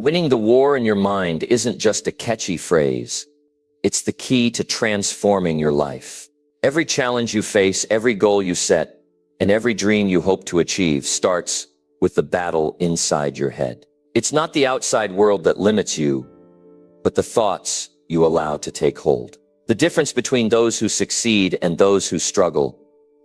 Winning the war in your mind isn't just a catchy phrase. It's the key to transforming your life. Every challenge you face, every goal you set, and every dream you hope to achieve starts with the battle inside your head. It's not the outside world that limits you, but the thoughts you allow to take hold. The difference between those who succeed and those who struggle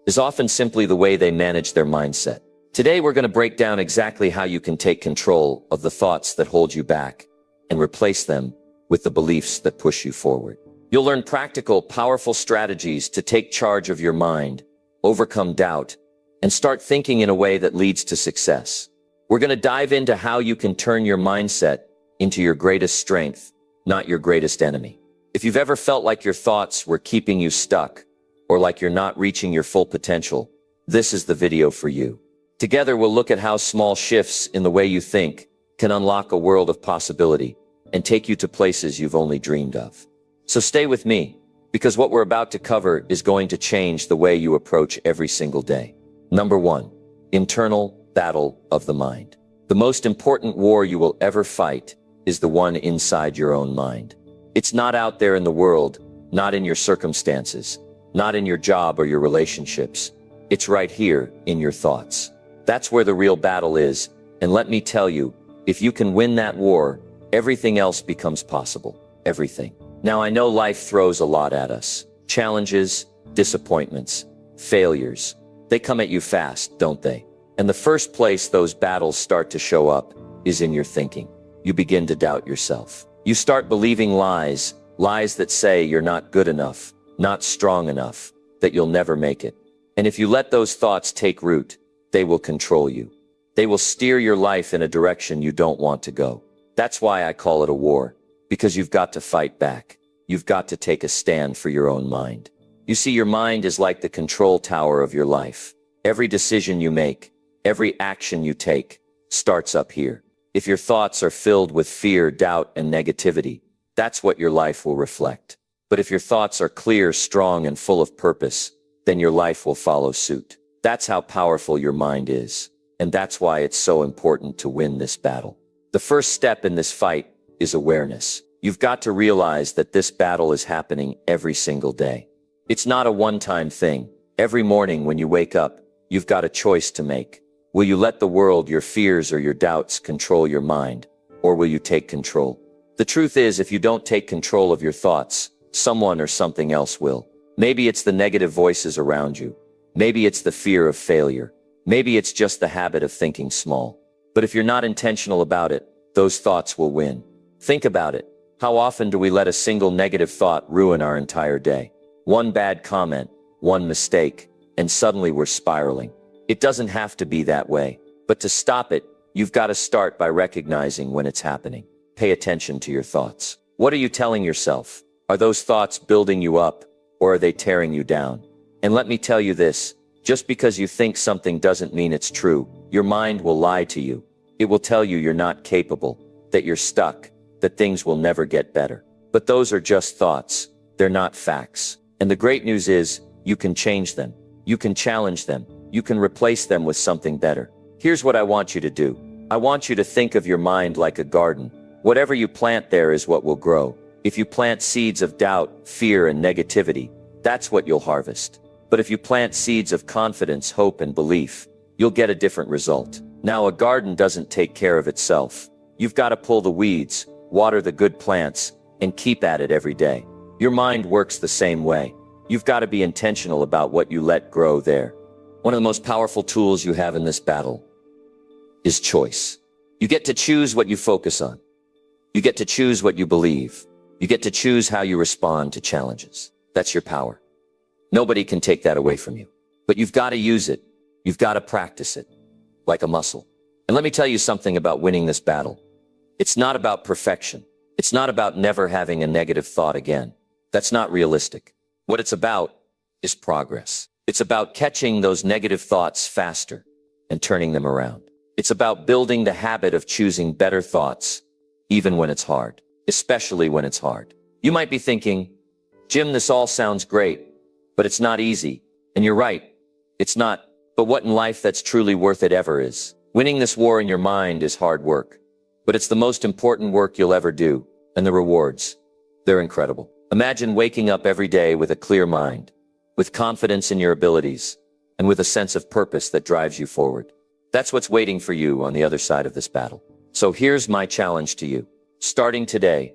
is often simply the way they manage their mindset. Today, we're going to break down exactly how you can take control of the thoughts that hold you back and replace them with the beliefs that push you forward. You'll learn practical, powerful strategies to take charge of your mind, overcome doubt, and start thinking in a way that leads to success. We're going to dive into how you can turn your mindset into your greatest strength, not your greatest enemy. If you've ever felt like your thoughts were keeping you stuck, or like you're not reaching your full potential, this is the video for you. Together, we'll look at how small shifts in the way you think can unlock a world of possibility and take you to places you've only dreamed of. So stay with me, because what we're about to cover is going to change the way you approach every single day. Number 1, internal battle of the mind. The most important war you will ever fight is the one inside your own mind. It's not out there in the world, not in your circumstances, not in your job or your relationships. It's right here in your thoughts. That's where the real battle is, and let me tell you, if you can win that war, everything else becomes possible. Everything. Now, I know life throws a lot at us. Challenges, disappointments, failures. They come at you fast, don't they? And the first place those battles start to show up is in your thinking. You begin to doubt yourself. You start believing lies that say you're not good enough, not strong enough, that you'll never make it. And if you let those thoughts take root, they will control you. They will steer your life in a direction you don't want to go. That's why I call it a war, because you've got to fight back. You've got to take a stand for your own mind. You see, your mind is like the control tower of your life. Every decision you make, every action you take, starts up here. If your thoughts are filled with fear, doubt, and negativity, that's what your life will reflect. But if your thoughts are clear, strong, and full of purpose, then your life will follow suit. That's how powerful your mind is. And that's why it's so important to win this battle. The first step in this fight is awareness. You've got to realize that this battle is happening every single day. It's not a one-time thing. Every morning when you wake up, you've got a choice to make. Will you let the world, your fears, or your doubts control your mind? Or will you take control? The truth is, if you don't take control of your thoughts, someone or something else will. Maybe it's the negative voices around you. Maybe it's the fear of failure. Maybe it's just the habit of thinking small. But if you're not intentional about it, those thoughts will win. Think about it. How often do we let a single negative thought ruin our entire day? One bad comment, one mistake, and suddenly we're spiraling. It doesn't have to be that way. But to stop it, you've got to start by recognizing when it's happening. Pay attention to your thoughts. What are you telling yourself? Are those thoughts building you up, or are they tearing you down? And let me tell you this, just because you think something doesn't mean it's true. Your mind will lie to you. It will tell you you're not capable, that you're stuck, that things will never get better. But those are just thoughts. They're not facts. And the great news is, you can change them. You can challenge them. You can replace them with something better. Here's what I want you to do. I want you to think of your mind like a garden. Whatever you plant there is what will grow. If you plant seeds of doubt, fear, and negativity, that's what you'll harvest. But if you plant seeds of confidence, hope, and belief, you'll get a different result. Now, a garden doesn't take care of itself. You've got to pull the weeds, water the good plants, and keep at it every day. Your mind works the same way. You've got to be intentional about what you let grow there. One of the most powerful tools you have in this battle is choice. You get to choose what you focus on. You get to choose what you believe. You get to choose how you respond to challenges. That's your power. Nobody can take that away from you. But you've got to use it. You've got to practice it, like a muscle. And let me tell you something about winning this battle. It's not about perfection. It's not about never having a negative thought again. That's not realistic. What it's about is progress. It's about catching those negative thoughts faster and turning them around. It's about building the habit of choosing better thoughts, even when it's hard, especially when it's hard. You might be thinking, Jim, this all sounds great, but it's not easy. And you're right, it's not. But what in life that's truly worth it ever is. Winning this war in your mind is hard work. but it's the most important work you'll ever do, and the rewards, they're incredible. Imagine waking up every day with a clear mind, with confidence in your abilities, and with a sense of purpose that drives you forward. That's what's waiting for you on the other side of this battle. So here's my challenge to you. Starting today,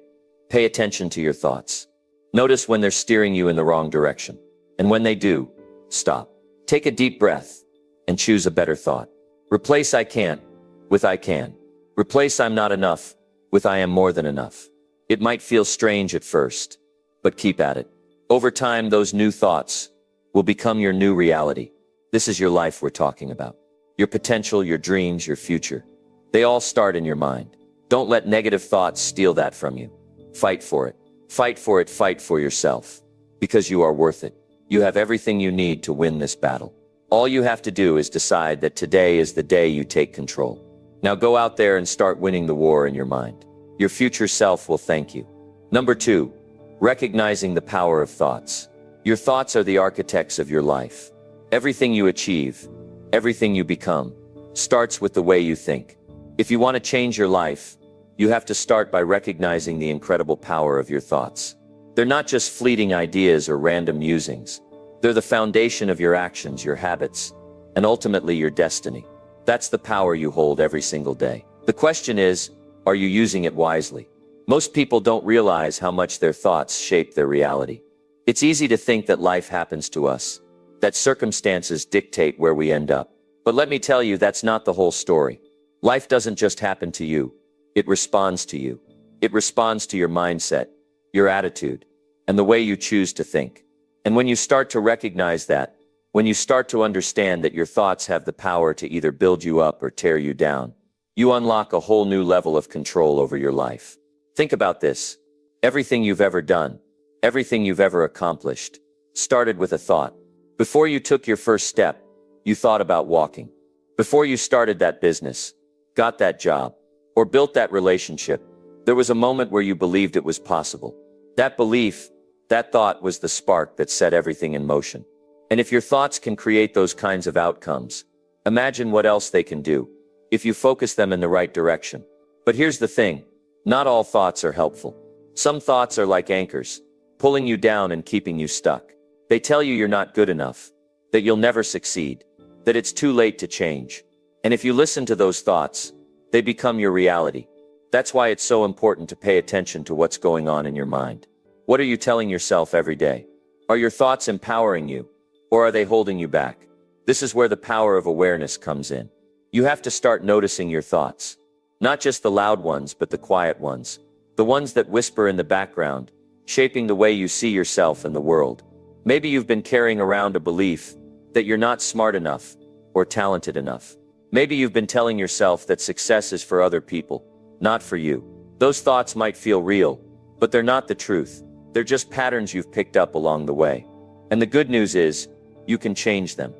pay attention to your thoughts. Notice when they're steering you in the wrong direction. And when they do, stop. Take a deep breath and choose a better thought. Replace I can't with I can. Replace I'm not enough with I am more than enough. It might feel strange at first, but keep at it. Over time, those new thoughts will become your new reality. This is your life we're talking about. Your potential, your dreams, your future. They all start in your mind. Don't let negative thoughts steal that from you. Fight for it. Fight for it. Fight for yourself. Because you are worth it. You have everything you need to win this battle. All you have to do is decide that today is the day you take control. Now go out there and start winning the war in your mind. Your future self will thank you. Number 2, recognizing the power of thoughts. Your thoughts are the architects of your life. Everything you achieve, everything you become, starts with the way you think. If you want to change your life, you have to start by recognizing the incredible power of your thoughts. They're not just fleeting ideas or random musings. They're the foundation of your actions, your habits, and ultimately your destiny. That's the power you hold every single day. The question is, are you using it wisely? Most people don't realize how much their thoughts shape their reality. It's easy to think that life happens to us, that circumstances dictate where we end up. But let me tell you, that's not the whole story. Life doesn't just happen to you. It responds to you. It responds to your mindset, your attitude, and the way you choose to think. And when you start to recognize that, when you start to understand that your thoughts have the power to either build you up or tear you down, you unlock a whole new level of control over your life. Think about this. Everything you've ever done, everything you've ever accomplished, started with a thought. Before you took your first step, you thought about walking. Before you started that business, got that job, or built that relationship, there was a moment where you believed it was possible. That belief, that thought was the spark that set everything in motion. And if your thoughts can create those kinds of outcomes, imagine what else they can do, if you focus them in the right direction. But here's the thing, not all thoughts are helpful. Some thoughts are like anchors, pulling you down and keeping you stuck. They tell you you're not good enough, that you'll never succeed, that it's too late to change. And if you listen to those thoughts, they become your reality. That's why it's so important to pay attention to what's going on in your mind. What are you telling yourself every day? Are your thoughts empowering you, or are they holding you back? This is where the power of awareness comes in. You have to start noticing your thoughts. Not just the loud ones, but the quiet ones. The ones that whisper in the background, shaping the way you see yourself and the world. Maybe you've been carrying around a belief that you're not smart enough or talented enough. Maybe you've been telling yourself that success is for other people, not for you. Those thoughts might feel real, but they're not the truth. They're just patterns you've picked up along the way. And the good news is, you can change them.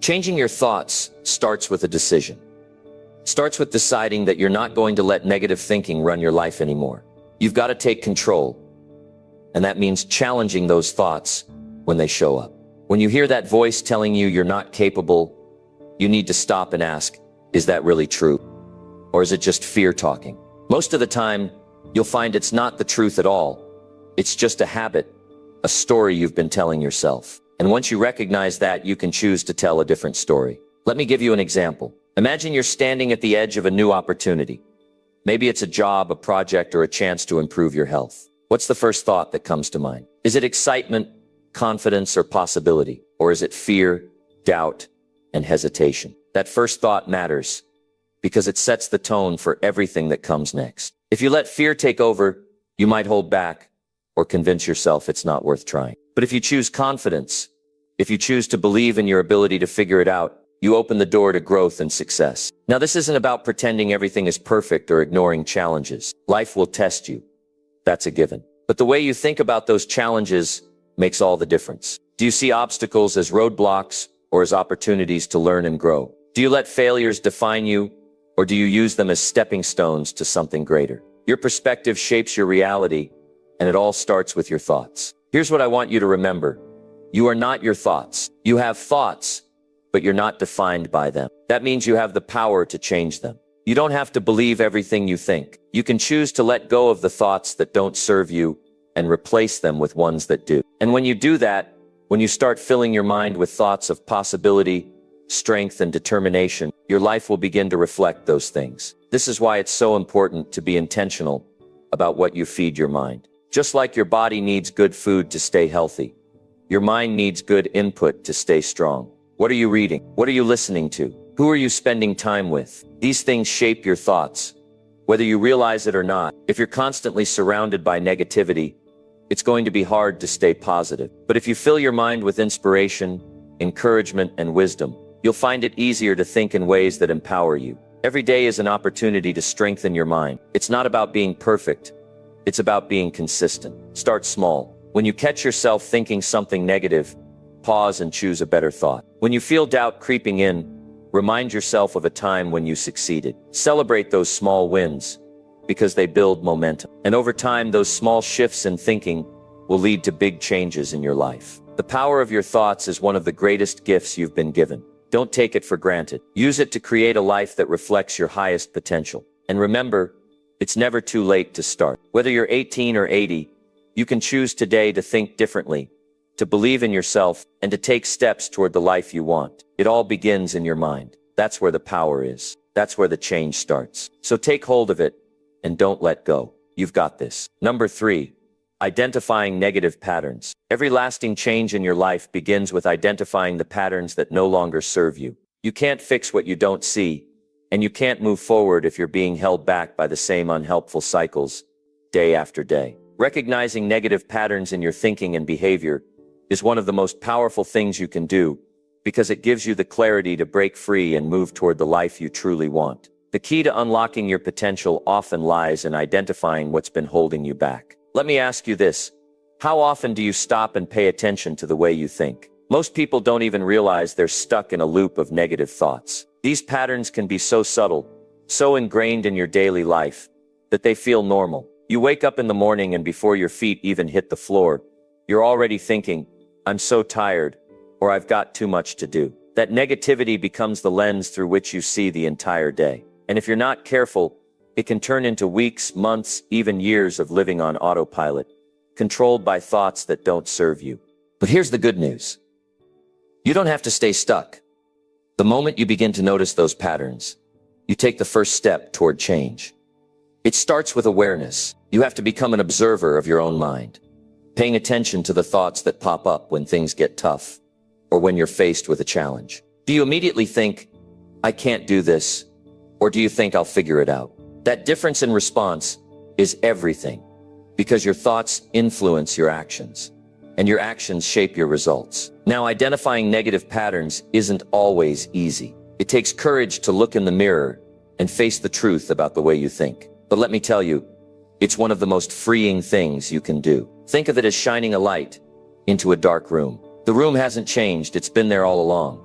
Changing your thoughts starts with a decision. Starts with deciding that you're not going to let negative thinking run your life anymore. You've got to take control. And that means challenging those thoughts when they show up. When you hear that voice telling you you're not capable, you need to stop and ask, is that really true? Or is it just fear talking? Most of the time, you'll find it's not the truth at all. It's just a habit, a story you've been telling yourself. And once you recognize that, you can choose to tell a different story. Let me give you an example. Imagine you're standing at the edge of a new opportunity. Maybe it's a job, a project, or a chance to improve your health. What's the first thought that comes to mind? Is it excitement, confidence, or possibility? Or is it fear, doubt, and hesitation? That first thought matters because it sets the tone for everything that comes next. If you let fear take over, you might hold back or convince yourself it's not worth trying. But if you choose confidence, if you choose to believe in your ability to figure it out, you open the door to growth and success. Now, this isn't about pretending everything is perfect or ignoring challenges. Life will test you. That's a given. But the way you think about those challenges makes all the difference. Do you see obstacles as roadblocks or as opportunities to learn and grow? Do you let failures define you, or do you use them as stepping stones to something greater? Your perspective shapes your reality, and it all starts with your thoughts. Here's what I want you to remember. You are not your thoughts. You have thoughts, but you're not defined by them. That means you have the power to change them. You don't have to believe everything you think. You can choose to let go of the thoughts that don't serve you and replace them with ones that do. And when you do that, when you start filling your mind with thoughts of possibility, strength, and determination, your life will begin to reflect those things. This is why it's so important to be intentional about what you feed your mind. Just like your body needs good food to stay healthy, your mind needs good input to stay strong. What are you reading? What are you listening to? Who are you spending time with? These things shape your thoughts, whether you realize it or not. If you're constantly surrounded by negativity, it's going to be hard to stay positive. But if you fill your mind with inspiration, encouragement, and wisdom, you'll find it easier to think in ways that empower you. Every day is an opportunity to strengthen your mind. It's not about being perfect. It's about being consistent. Start small. When you catch yourself thinking something negative, pause and choose a better thought. When you feel doubt creeping in, remind yourself of a time when you succeeded. Celebrate those small wins, because they build momentum. And over time, those small shifts in thinking will lead to big changes in your life. The power of your thoughts is one of the greatest gifts you've been given. Don't take it for granted. Use it to create a life that reflects your highest potential. And remember, it's never too late to start. Whether you're 18 or 80, you can choose today to think differently, to believe in yourself, and to take steps toward the life you want. It all begins in your mind. That's where the power is. That's where the change starts. So take hold of it and don't let go. You've got this. Number 3, identifying negative patterns. Every lasting change in your life begins with identifying the patterns that no longer serve you. You can't fix what you don't see, and you can't move forward if you're being held back by the same unhelpful cycles day after day. Recognizing negative patterns in your thinking and behavior is one of the most powerful things you can do, because it gives you the clarity to break free and move toward the life you truly want. The key to unlocking your potential often lies in identifying what's been holding you back. Let me ask you this. How often do you stop and pay attention to the way you think? Most people don't even realize they're stuck in a loop of negative thoughts. These patterns can be so subtle, so ingrained in your daily life, that they feel normal. You wake up in the morning and before your feet even hit the floor, you're already thinking, "I'm so tired," or "I've got too much to do." That negativity becomes the lens through which you see the entire day. And if you're not careful, it can turn into weeks, months, even years of living on autopilot, controlled by thoughts that don't serve you. But here's the good news. You don't have to stay stuck. The moment you begin to notice those patterns, you take the first step toward change. It starts with awareness. You have to become an observer of your own mind, paying attention to the thoughts that pop up when things get tough, or when you're faced with a challenge. Do you immediately think, "I can't do this," or do you think, "I'll figure it out"? That difference in response is everything, because your thoughts influence your actions, and your actions shape your results. Now, identifying negative patterns isn't always easy. It takes courage to look in the mirror and face the truth about the way you think. But let me tell you, it's one of the most freeing things you can do. Think of it as shining a light into a dark room. The room hasn't changed, it's been there all along.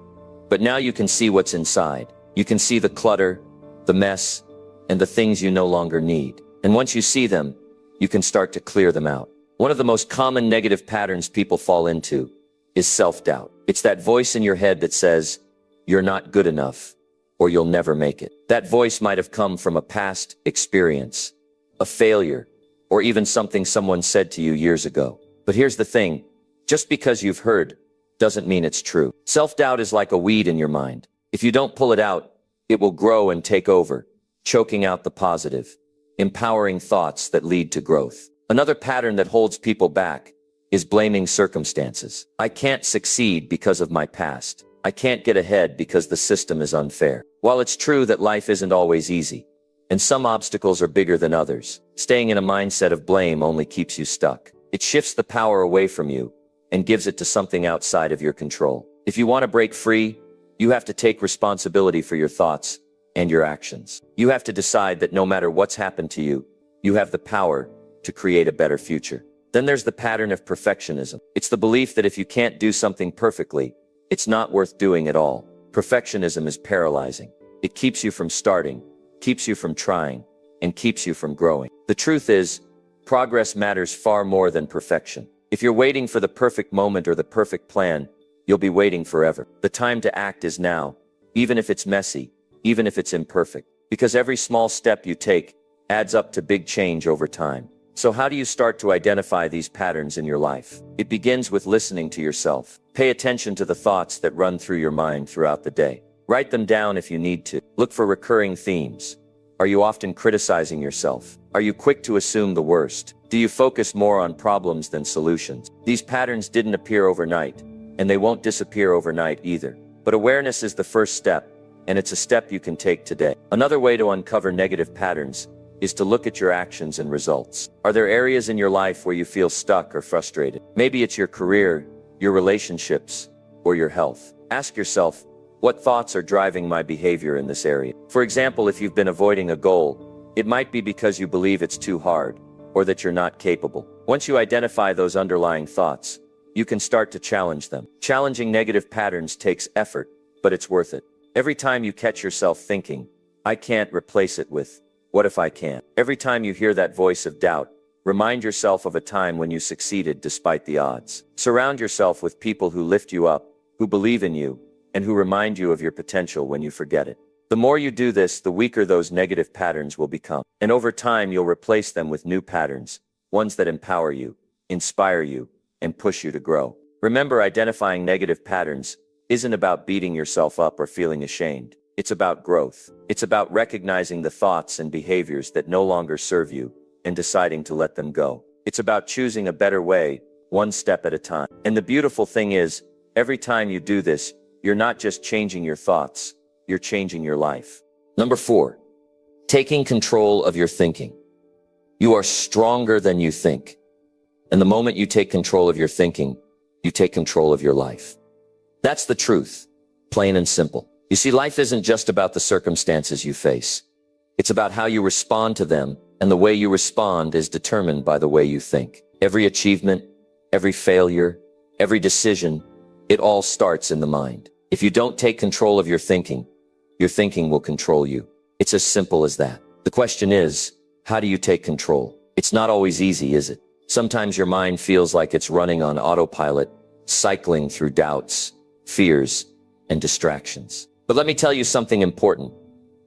But now you can see what's inside. You can see the clutter, the mess, and the things you no longer need. And once you see them, you can start to clear them out. One of the most common negative patterns people fall into is self-doubt. It's that voice in your head that says, "You're not good enough," or "You'll never make it." That voice might have come from a past experience, a failure, or even something someone said to you years ago. But here's the thing, just because you've heard doesn't mean it's true. Self-doubt is like a weed in your mind. If you don't pull it out, it will grow and take over, choking out the positive, empowering thoughts that lead to growth. Another pattern that holds people back is blaming circumstances. "I can't succeed because of my past. I can't get ahead because the system is unfair." While it's true that life isn't always easy, and some obstacles are bigger than others, staying in a mindset of blame only keeps you stuck. It shifts the power away from you and gives it to something outside of your control. If you want to break free, you have to take responsibility for your thoughts and your actions. You have to decide that no matter what's happened to you, you have the power to create a better future. Then there's the pattern of perfectionism. It's the belief that if you can't do something perfectly, it's not worth doing at all. Perfectionism is paralyzing. It keeps you from starting, keeps you from trying, and keeps you from growing. The truth is, progress matters far more than perfection. If you're waiting for the perfect moment or the perfect plan, you'll be waiting forever. The time to act is now, even if it's messy, even if it's imperfect. Because every small step you take adds up to big change over time. So how do you start to identify these patterns in your life? It begins with listening to yourself. Pay attention to the thoughts that run through your mind throughout the day. Write them down if you need to. Look for recurring themes. Are you often criticizing yourself? Are you quick to assume the worst? Do you focus more on problems than solutions? These patterns didn't appear overnight, and they won't disappear overnight either. But awareness is the first step, and it's a step you can take today. Another way to uncover negative patterns is to look at your actions and results. Are there areas in your life where you feel stuck or frustrated? Maybe it's your career, your relationships, or your health. Ask yourself, what thoughts are driving my behavior in this area? For example, if you've been avoiding a goal, it might be because you believe it's too hard, or that you're not capable. Once you identify those underlying thoughts, you can start to challenge them. Challenging negative patterns takes effort, but it's worth it. Every time you catch yourself thinking, I can't, replace it with, what if I can? Every time you hear that voice of doubt, remind yourself of a time when you succeeded despite the odds. Surround yourself with people who lift you up, who believe in you, and who remind you of your potential when you forget it. The more you do this, the weaker those negative patterns will become. And over time, you'll replace them with new patterns, ones that empower you, inspire you, and push you to grow. Remember, identifying negative patterns isn't about beating yourself up or feeling ashamed. It's about growth. It's about recognizing the thoughts and behaviors that no longer serve you and deciding to let them go. It's about choosing a better way, one step at a time. And the beautiful thing is, every time you do this, you're not just changing your thoughts, you're changing your life. Number 4, taking control of your thinking. You are stronger than you think. And the moment you take control of your thinking, you take control of your life. That's the truth, plain and simple. You see, life isn't just about the circumstances you face. It's about how you respond to them, and the way you respond is determined by the way you think. Every achievement, every failure, every decision, it all starts in the mind. If you don't take control of your thinking will control you. It's as simple as that. The question is, how do you take control? It's not always easy, is it? Sometimes your mind feels like it's running on autopilot, cycling through doubts, fears, and distractions. But let me tell you something important.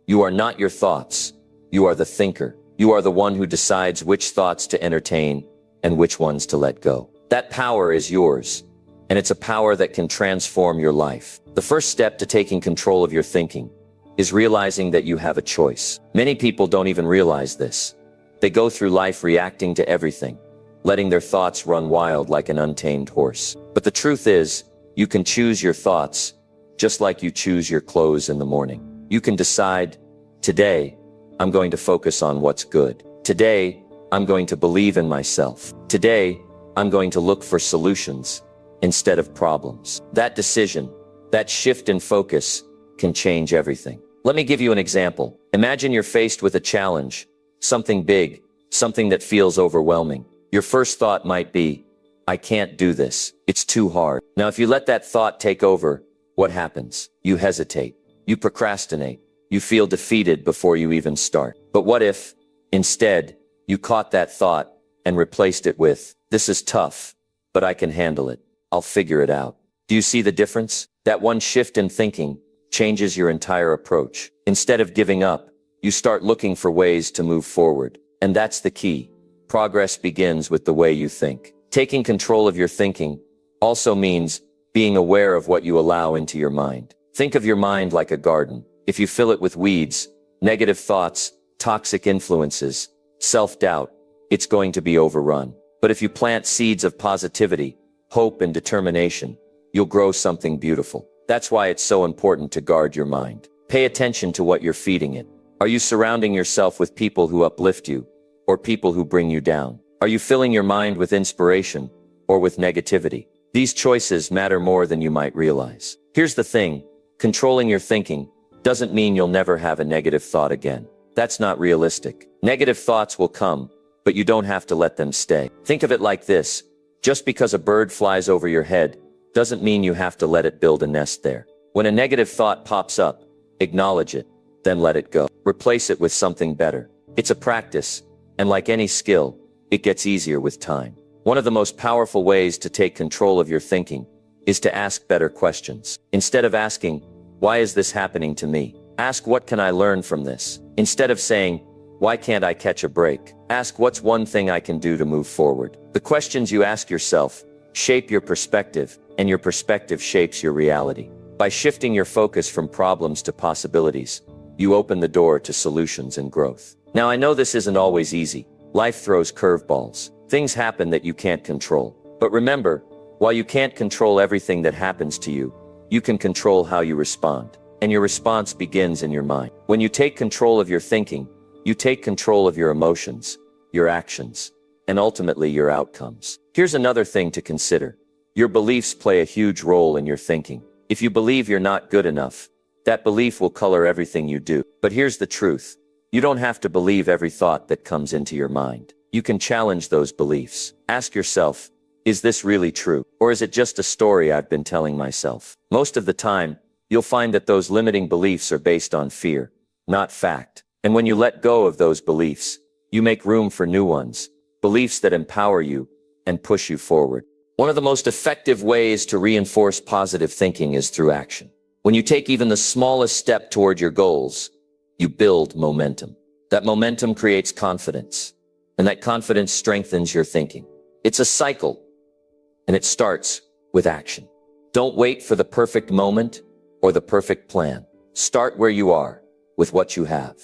You are not your thoughts. You are the thinker. You are the one who decides which thoughts to entertain and which ones to let go. That power is yours, and it's a power that can transform your life. The first step to taking control of your thinking is realizing that you have a choice. Many people don't even realize this. They go through life reacting to everything, letting their thoughts run wild like an untamed horse. But the truth is, you can choose your thoughts just like you choose your clothes in the morning. You can decide, today, I'm going to focus on what's good. Today, I'm going to believe in myself. Today, I'm going to look for solutions instead of problems. That decision, that shift in focus, can change everything. Let me give you an example. Imagine you're faced with a challenge, something big, something that feels overwhelming. Your first thought might be, I can't do this. It's too hard. Now, if you let that thought take over, what happens? You hesitate. You procrastinate. You feel defeated before you even start. But what if, instead, you caught that thought and replaced it with, this is tough, but I can handle it. I'll figure it out. Do you see the difference? That one shift in thinking changes your entire approach. Instead of giving up, you start looking for ways to move forward. And that's the key. Progress begins with the way you think. Taking control of your thinking also means being aware of what you allow into your mind. Think of your mind like a garden. If you fill it with weeds, negative thoughts, toxic influences, self-doubt, it's going to be overrun. But if you plant seeds of positivity, hope, and determination, you'll grow something beautiful. That's why it's so important to guard your mind. Pay attention to what you're feeding it. Are you surrounding yourself with people who uplift you, or people who bring you down? Are you filling your mind with inspiration, or with negativity? These choices matter more than you might realize. Here's the thing, controlling your thinking doesn't mean you'll never have a negative thought again. That's not realistic. Negative thoughts will come, but you don't have to let them stay. Think of it like this. Just because a bird flies over your head doesn't mean you have to let it build a nest there. When a negative thought pops up, acknowledge it, then let it go. Replace it with something better. It's a practice, and like any skill, it gets easier with time. One of the most powerful ways to take control of your thinking is to ask better questions. Instead of asking, why is this happening to me? Ask, what can I learn from this? Instead of saying, why can't I catch a break? Ask, what's one thing I can do to move forward? The questions you ask yourself shape your perspective, and your perspective shapes your reality. By shifting your focus from problems to possibilities, you open the door to solutions and growth. Now, I know this isn't always easy. Life throws curveballs. Things happen that you can't control. But remember, while you can't control everything that happens to you, you can control how you respond. And your response begins in your mind. When you take control of your thinking, you take control of your emotions, your actions, and ultimately your outcomes. Here's another thing to consider. Your beliefs play a huge role in your thinking. If you believe you're not good enough, that belief will color everything you do. But here's the truth. You don't have to believe every thought that comes into your mind. You can challenge those beliefs. Ask yourself, is this really true? Or is it just a story I've been telling myself? Most of the time, you'll find that those limiting beliefs are based on fear, not fact. And when you let go of those beliefs, you make room for new ones, beliefs that empower you and push you forward. One of the most effective ways to reinforce positive thinking is through action. When you take even the smallest step toward your goals, you build momentum. That momentum creates confidence, and that confidence strengthens your thinking. It's a cycle, and it starts with action. Don't wait for the perfect moment or the perfect plan. Start where you are, with what you have.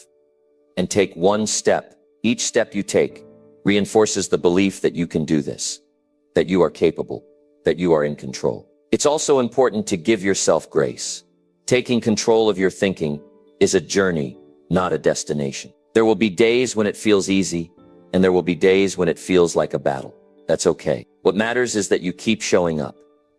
And take one step. Each step you take reinforces the belief that you can do this, that you are capable, that you are in control. It's also important to give yourself grace. Taking control of your thinking is a journey, not a destination. There will be days when it feels easy, and there will be days when it feels like a battle. That's okay. What matters is that you keep showing up,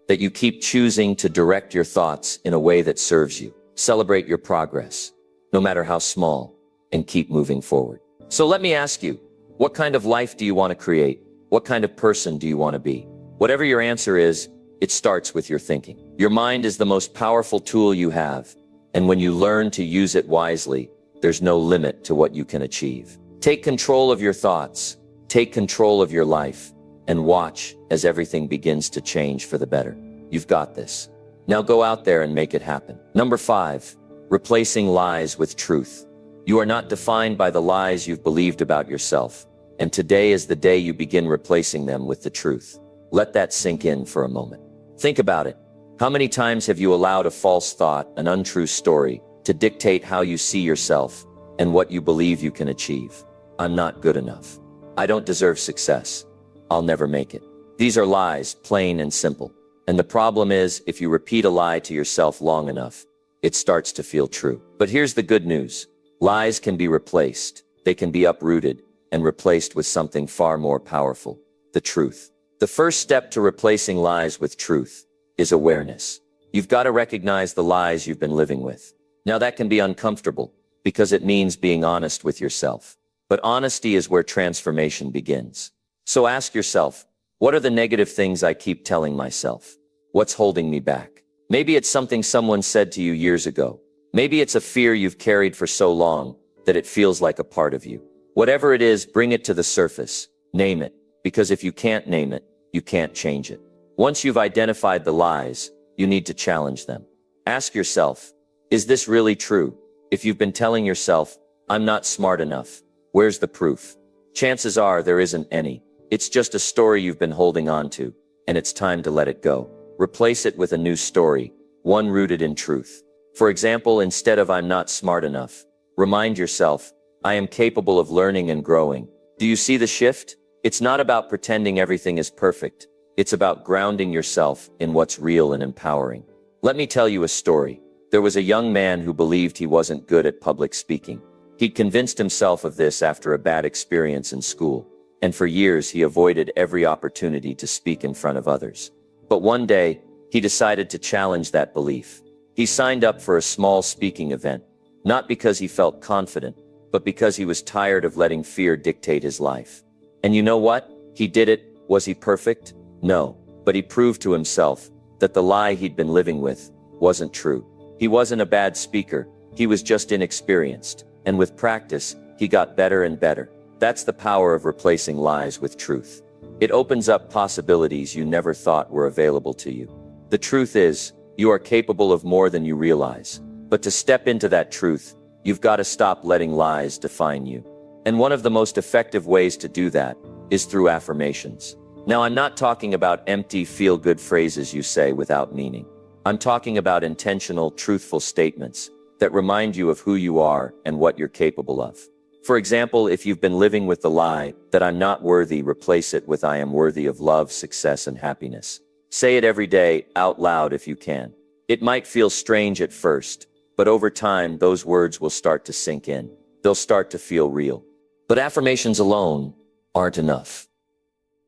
that you keep choosing to direct your thoughts in a way that serves you. Celebrate your progress, no matter how small, and keep moving forward. So let me ask you, what kind of life do you want to create? What kind of person do you want to be? Whatever your answer is, it starts with your thinking. Your mind is the most powerful tool you have, and when you learn to use it wisely, there's no limit to what you can achieve. Take control of your thoughts, take control of your life, and watch as everything begins to change for the better. You've got this. Now go out there and make it happen. Number 5, replacing lies with truth. You are not defined by the lies you've believed about yourself, and today is the day you begin replacing them with the truth. Let that sink in for a moment. Think about it. How many times have you allowed a false thought, an untrue story, to dictate how you see yourself and what you believe you can achieve? I'm not good enough. I don't deserve success. I'll never make it. These are lies, plain and simple. And the problem is, if you repeat a lie to yourself long enough, it starts to feel true. But here's the good news. Lies can be replaced. They can be uprooted and replaced with something far more powerful, the truth. The first step to replacing lies with truth is awareness. You've got to recognize the lies you've been living with. Now that can be uncomfortable because it means being honest with yourself. But honesty is where transformation begins. So ask yourself, what are the negative things I keep telling myself? What's holding me back? Maybe it's something someone said to you years ago. Maybe it's a fear you've carried for so long that it feels like a part of you. Whatever it is, bring it to the surface. Name it, because if you can't name it, you can't change it. Once you've identified the lies, you need to challenge them. Ask yourself, is this really true? If you've been telling yourself, I'm not smart enough, where's the proof? Chances are there isn't any. It's just a story you've been holding on to, and it's time to let it go. Replace it with a new story, one rooted in truth. For example, instead of I'm not smart enough, remind yourself, I am capable of learning and growing. Do you see the shift? It's not about pretending everything is perfect. It's about grounding yourself in what's real and empowering. Let me tell you a story. There was a young man who believed he wasn't good at public speaking. He'd convinced himself of this after a bad experience in school, and for years he avoided every opportunity to speak in front of others. But one day, he decided to challenge that belief. He signed up for a small speaking event, not because he felt confident, but because he was tired of letting fear dictate his life. And you know what? He did it. Was he perfect? No. But he proved to himself that the lie he'd been living with wasn't true. He wasn't a bad speaker. He was just inexperienced. And with practice, he got better and better. That's the power of replacing lies with truth. It opens up possibilities you never thought were available to you. The truth is, you are capable of more than you realize. But to step into that truth, you've got to stop letting lies define you. And one of the most effective ways to do that is through affirmations. Now, I'm not talking about empty, feel-good phrases you say without meaning. I'm talking about intentional, truthful statements that remind you of who you are and what you're capable of. For example, if you've been living with the lie that I'm not worthy, replace it with I am worthy of love, success, and happiness. Say it every day, out loud if you can. It might feel strange at first, but over time, those words will start to sink in. They'll start to feel real. But affirmations alone aren't enough.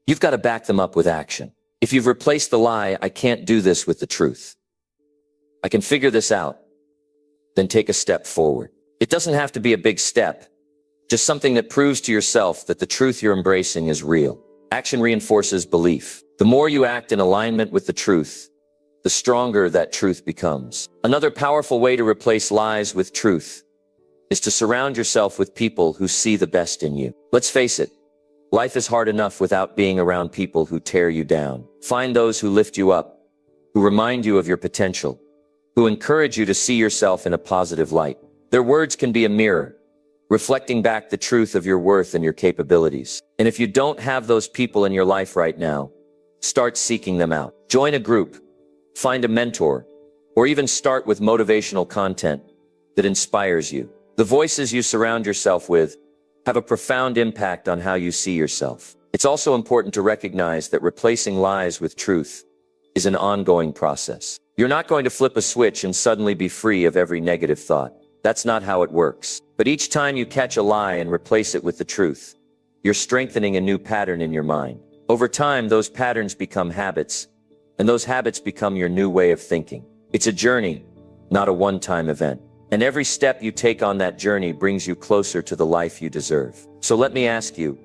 You've got to back them up with action. If you've replaced the lie, I can't do this, with the truth, I can figure this out, then take a step forward. It doesn't have to be a big step, just something that proves to yourself that the truth you're embracing is real. Action reinforces belief. The more you act in alignment with the truth, the stronger that truth becomes. Another powerful way to replace lies with truth is to surround yourself with people who see the best in you. Let's face it, life is hard enough without being around people who tear you down. Find those who lift you up, who remind you of your potential, who encourage you to see yourself in a positive light. Their words can be a mirror, reflecting back the truth of your worth and your capabilities. And if you don't have those people in your life right now, start seeking them out. Join a group, find a mentor, or even start with motivational content that inspires you. The voices you surround yourself with have a profound impact on how you see yourself. It's also important to recognize that replacing lies with truth is an ongoing process. You're not going to flip a switch and suddenly be free of every negative thought. That's not how it works. But each time you catch a lie and replace it with the truth, you're strengthening a new pattern in your mind. Over time, those patterns become habits, and those habits become your new way of thinking. It's a journey, not a one-time event. And every step you take on that journey brings you closer to the life you deserve. So let me ask you,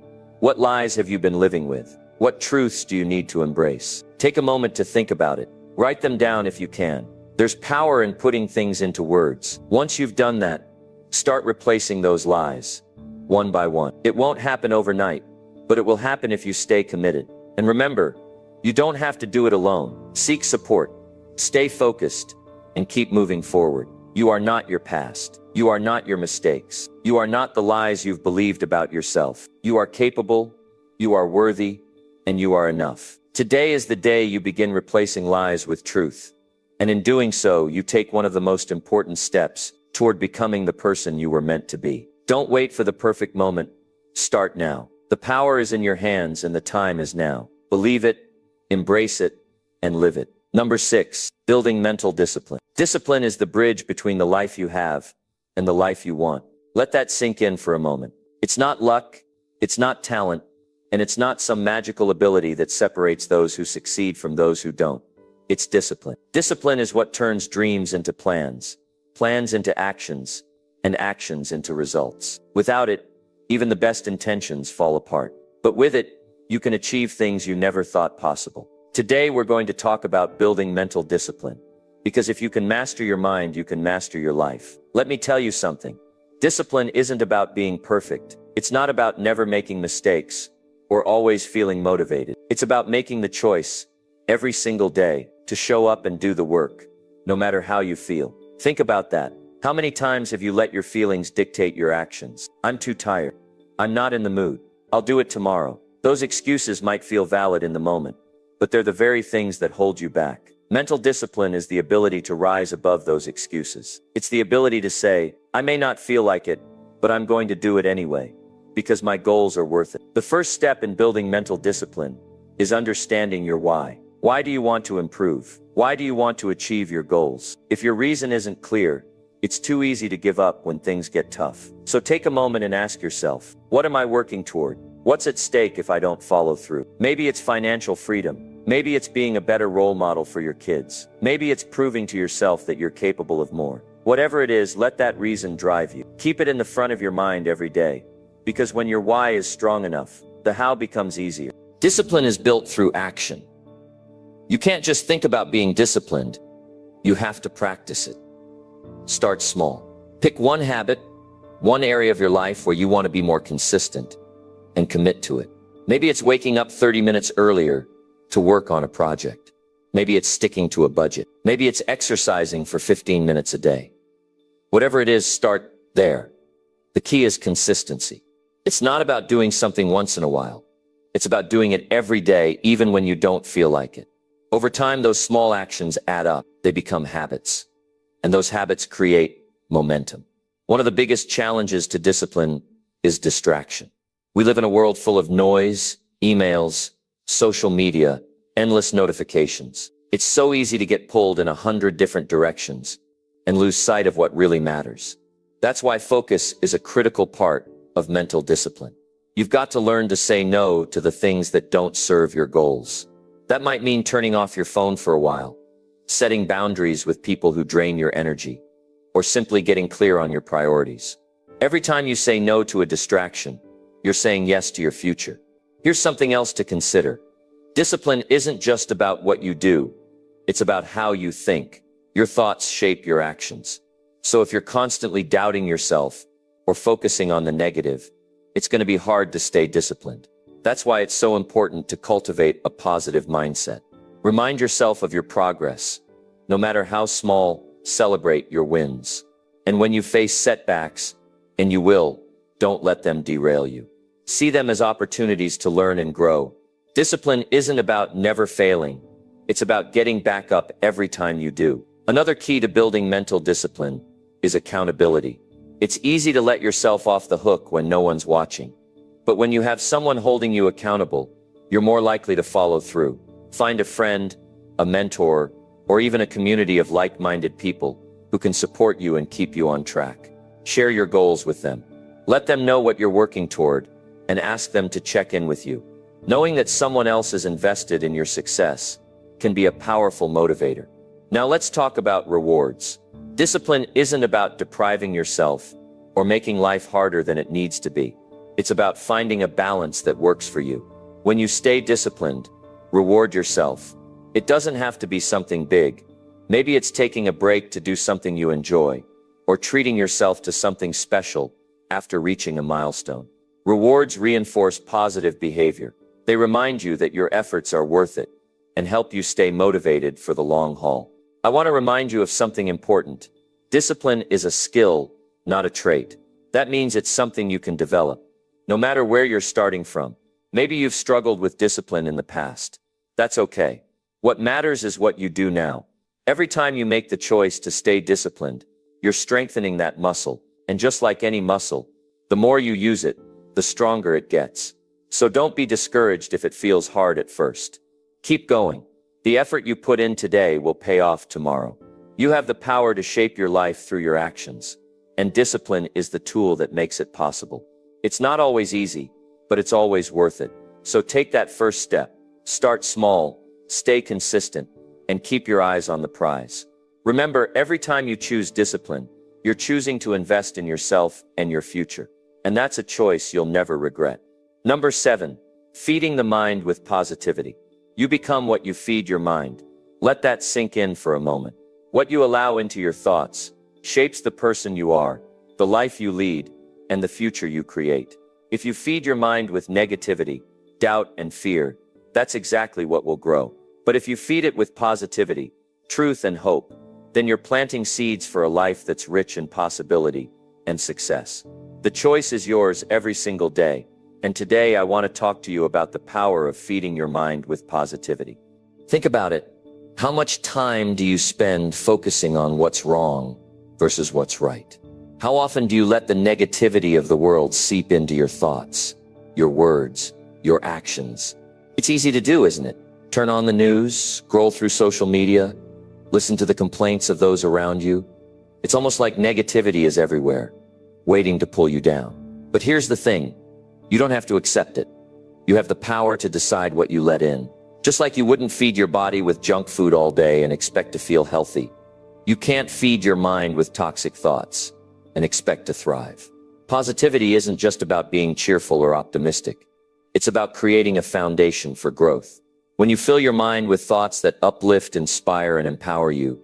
what lies have you been living with? What truths do you need to embrace? Take a moment to think about it. Write them down if you can. There's power in putting things into words. Once you've done that, start replacing those lies, one by one. It won't happen overnight, but it will happen if you stay committed. And remember, you don't have to do it alone. Seek support, stay focused, and keep moving forward. You are not your past. You are not your mistakes. You are not the lies you've believed about yourself. You are capable, you are worthy, and you are enough. Today is the day you begin replacing lies with truth. And in doing so, you take one of the most important steps toward becoming the person you were meant to be. Don't wait for the perfect moment. Start now. The power is in your hands and the time is now. Believe it, embrace it, and live it. Number 6, building mental discipline. Discipline is the bridge between the life you have and the life you want. Let that sink in for a moment. It's not luck, it's not talent, and it's not some magical ability that separates those who succeed from those who don't. It's discipline. Discipline is what turns dreams into plans, plans into actions, and actions into results. Without it, even the best intentions fall apart. But with it, you can achieve things you never thought possible. Today, we're going to talk about building mental discipline. Because if you can master your mind, you can master your life. Let me tell you something. Discipline isn't about being perfect. It's not about never making mistakes or always feeling motivated. It's about making the choice every single day to show up and do the work, no matter how you feel. Think about that. How many times have you let your feelings dictate your actions? I'm too tired. I'm not in the mood. I'll do it tomorrow. Those excuses might feel valid in the moment, but they're the very things that hold you back. Mental discipline is the ability to rise above those excuses. It's the ability to say, I may not feel like it, but I'm going to do it anyway, because my goals are worth it. The first step in building mental discipline is understanding your why. Why do you want to improve? Why do you want to achieve your goals? If your reason isn't clear, it's too easy to give up when things get tough. So take a moment and ask yourself, what am I working toward? What's at stake if I don't follow through? Maybe it's financial freedom. Maybe it's being a better role model for your kids. Maybe it's proving to yourself that you're capable of more. Whatever it is, let that reason drive you. Keep it in the front of your mind every day, because when your why is strong enough, the how becomes easier. Discipline is built through action. You can't just think about being disciplined. You have to practice it. Start small. Pick one habit, one area of your life where you want to be more consistent, and commit to it. Maybe it's waking up 30 minutes earlier to work on a project. Maybe it's sticking to a budget. Maybe it's exercising for 15 minutes a day. Whatever it is, start there. The key is consistency. It's not about doing something once in a while. It's about doing it every day, even when you don't feel like it. Over time, those small actions add up. They become habits. And those habits create momentum. One of the biggest challenges to discipline is distraction. We live in a world full of noise, emails, social media, endless notifications. It's so easy to get pulled in 100 different directions and lose sight of what really matters. That's why focus is a critical part of mental discipline. You've got to learn to say no to the things that don't serve your goals. That might mean turning off your phone for a while, setting boundaries with people who drain your energy, or simply getting clear on your priorities. Every time you say no to a distraction, you're saying yes to your future. Here's something else to consider. Discipline isn't just about what you do. It's about how you think. Your thoughts shape your actions. So if you're constantly doubting yourself or focusing on the negative, it's going to be hard to stay disciplined. That's why it's so important to cultivate a positive mindset. Remind yourself of your progress. No matter how small, celebrate your wins. And when you face setbacks, and you will, don't let them derail you. See them as opportunities to learn and grow. Discipline isn't about never failing. It's about getting back up every time you do. Another key to building mental discipline is accountability. It's easy to let yourself off the hook when no one's watching. But when you have someone holding you accountable, you're more likely to follow through. Find a friend, a mentor, or even a community of like-minded people who can support you and keep you on track. Share your goals with them. Let them know what you're working toward and ask them to check in with you. Knowing that someone else is invested in your success can be a powerful motivator. Now let's talk about rewards. Discipline isn't about depriving yourself or making life harder than it needs to be. It's about finding a balance that works for you. When you stay disciplined, reward yourself. It doesn't have to be something big. Maybe it's taking a break to do something you enjoy, or treating yourself to something special after reaching a milestone. Rewards reinforce positive behavior. They remind you that your efforts are worth it and help you stay motivated for the long haul. I want to remind you of something important. Discipline is a skill, not a trait. That means it's something you can develop, no matter where you're starting from. Maybe you've struggled with discipline in the past. That's okay. What matters is what you do now. Every time you make the choice to stay disciplined, you're strengthening that muscle. And just like any muscle, the more you use it, the stronger it gets. So don't be discouraged if it feels hard at first. Keep going. The effort you put in today will pay off tomorrow. You have the power to shape your life through your actions, and discipline is the tool that makes it possible. It's not always easy, but it's always worth it. So take that first step. Start small, stay consistent, and keep your eyes on the prize. Remember, every time you choose discipline, you're choosing to invest in yourself and your future. And that's a choice you'll never regret. Number 7, feeding the mind with positivity. You become what you feed your mind. Let that sink in for a moment. What you allow into your thoughts shapes the person you are, the life you lead, and the future you create. If you feed your mind with negativity, doubt, and fear, that's exactly what will grow. But if you feed it with positivity, truth, and hope, then you're planting seeds for a life that's rich in possibility and success. The choice is yours every single day. And today I want to talk to you about the power of feeding your mind with positivity. Think about it. How much time do you spend focusing on what's wrong versus what's right? How often do you let the negativity of the world seep into your thoughts, your words, your actions? It's easy to do, isn't it? Turn on the news, scroll through social media, listen to the complaints of those around you. It's almost like negativity is everywhere, waiting to pull you down. But here's the thing. You don't have to accept it. You have the power to decide what you let in. Just like you wouldn't feed your body with junk food all day and expect to feel healthy, you can't feed your mind with toxic thoughts and expect to thrive. Positivity isn't just about being cheerful or optimistic. It's about creating a foundation for growth. When you fill your mind with thoughts that uplift, inspire, and empower you,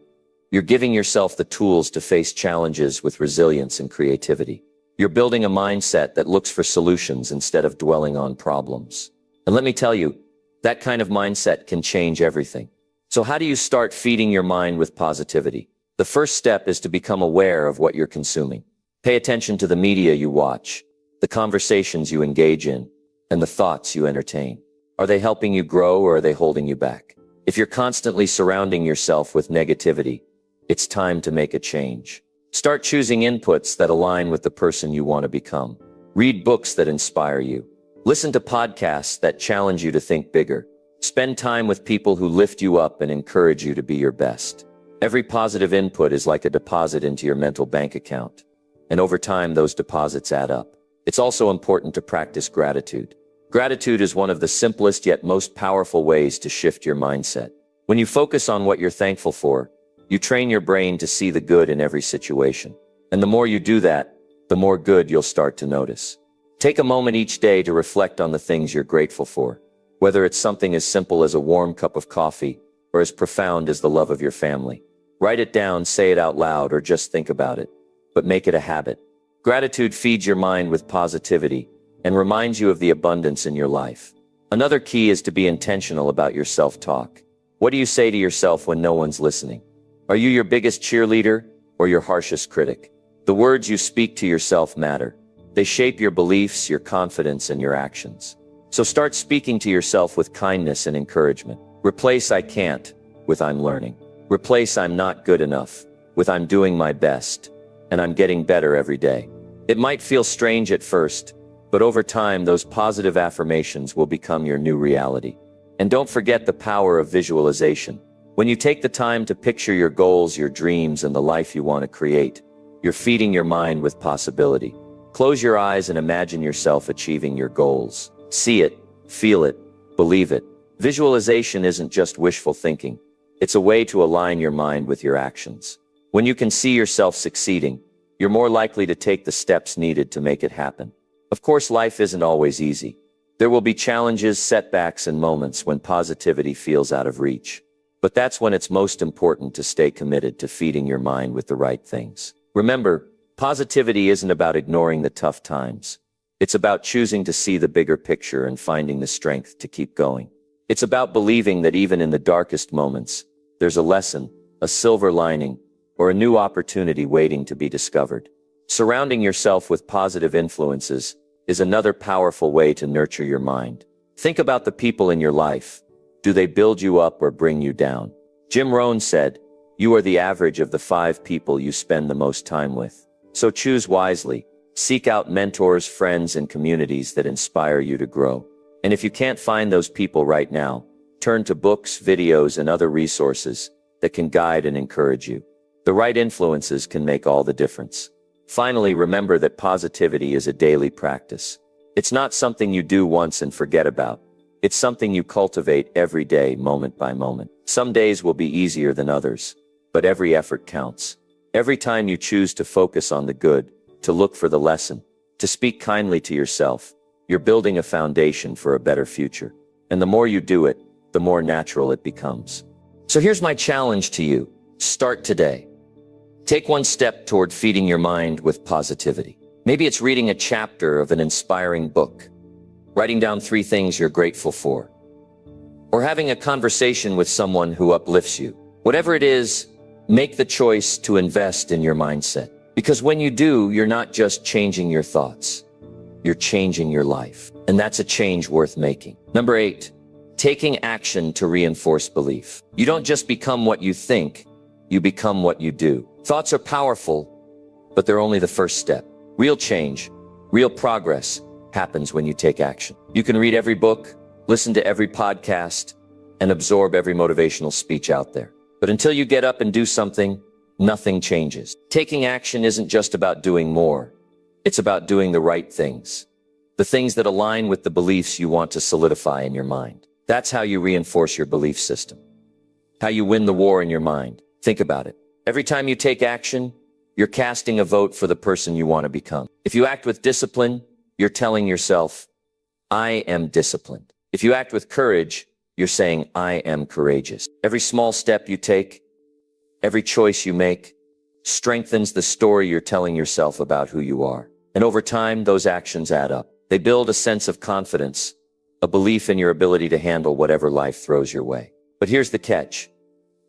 you're giving yourself the tools to face challenges with resilience and creativity. You're building a mindset that looks for solutions instead of dwelling on problems. And let me tell you, that kind of mindset can change everything. So how do you start feeding your mind with positivity? The first step is to become aware of what you're consuming. Pay attention to the media you watch, the conversations you engage in, and the thoughts you entertain. Are they helping you grow or are they holding you back? If you're constantly surrounding yourself with negativity, it's time to make a change. Start choosing inputs that align with the person you want to become. Read books that inspire you. Listen to podcasts that challenge you to think bigger. Spend time with people who lift you up and encourage you to be your best. Every positive input is like a deposit into your mental bank account. And over time, those deposits add up. It's also important to practice gratitude. Gratitude is one of the simplest yet most powerful ways to shift your mindset. When you focus on what you're thankful for, you train your brain to see the good in every situation. And the more you do that, the more good you'll start to notice. Take a moment each day to reflect on the things you're grateful for. Whether it's something as simple as a warm cup of coffee or as profound as the love of your family. Write it down, say it out loud, or just think about it. But make it a habit. Gratitude feeds your mind with positivity and reminds you of the abundance in your life. Another key is to be intentional about your self-talk. What do you say to yourself when no one's listening? Are you your biggest cheerleader or your harshest critic? The words you speak to yourself matter. They shape your beliefs, your confidence, and your actions. So start speaking to yourself with kindness and encouragement. Replace "I can't" with "I'm learning." Replace "I'm not good enough" with "I'm doing my best, and I'm getting better every day." It might feel strange at first, but over time, those positive affirmations will become your new reality. And don't forget the power of visualization. When you take the time to picture your goals, your dreams, and the life you want to create, you're feeding your mind with possibility. Close your eyes and imagine yourself achieving your goals. See it, feel it, believe it. Visualization isn't just wishful thinking. It's a way to align your mind with your actions. When you can see yourself succeeding, you're more likely to take the steps needed to make it happen. Of course, life isn't always easy. There will be challenges, setbacks, and moments when positivity feels out of reach. But that's when it's most important to stay committed to feeding your mind with the right things. Remember, positivity isn't about ignoring the tough times. It's about choosing to see the bigger picture and finding the strength to keep going. It's about believing that even in the darkest moments, there's a lesson, a silver lining, or a new opportunity waiting to be discovered. Surrounding yourself with positive influences is another powerful way to nurture your mind. Think about the people in your life. Do they build you up or bring you down? Jim Rohn said, "You are the average of the 5 people you spend the most time with." So choose wisely. Seek out mentors, friends, and communities that inspire you to grow. And if you can't find those people right now, turn to books, videos, and other resources that can guide and encourage you. The right influences can make all the difference. Finally, remember that positivity is a daily practice. It's not something you do once and forget about. It's something you cultivate every day, moment by moment. Some days will be easier than others, but every effort counts. Every time you choose to focus on the good, to look for the lesson, to speak kindly to yourself, you're building a foundation for a better future. And the more you do it, the more natural it becomes. So here's my challenge to you. Start today. Take one step toward feeding your mind with positivity. Maybe it's reading a chapter of an inspiring book, writing down 3 things you're grateful for, or having a conversation with someone who uplifts you. Whatever it is, make the choice to invest in your mindset. Because when you do, you're not just changing your thoughts, you're changing your life. And that's a change worth making. Number 8, taking action to reinforce belief. You don't just become what you think, you become what you do. Thoughts are powerful, but they're only the first step. Real change, real progress happens when you take action. You can read every book, listen to every podcast, and absorb every motivational speech out there. But until you get up and do something, nothing changes. Taking action isn't just about doing more. It's about doing the right things. The things that align with the beliefs you want to solidify in your mind. That's how you reinforce your belief system. How you win the war in your mind. Think about it. Every time you take action, you're casting a vote for the person you want to become. If you act with discipline, you're telling yourself, "I am disciplined." If you act with courage, you're saying, "I am courageous." Every small step you take, every choice you make, strengthens the story you're telling yourself about who you are. And over time, those actions add up. They build a sense of confidence, a belief in your ability to handle whatever life throws your way. But here's the catch.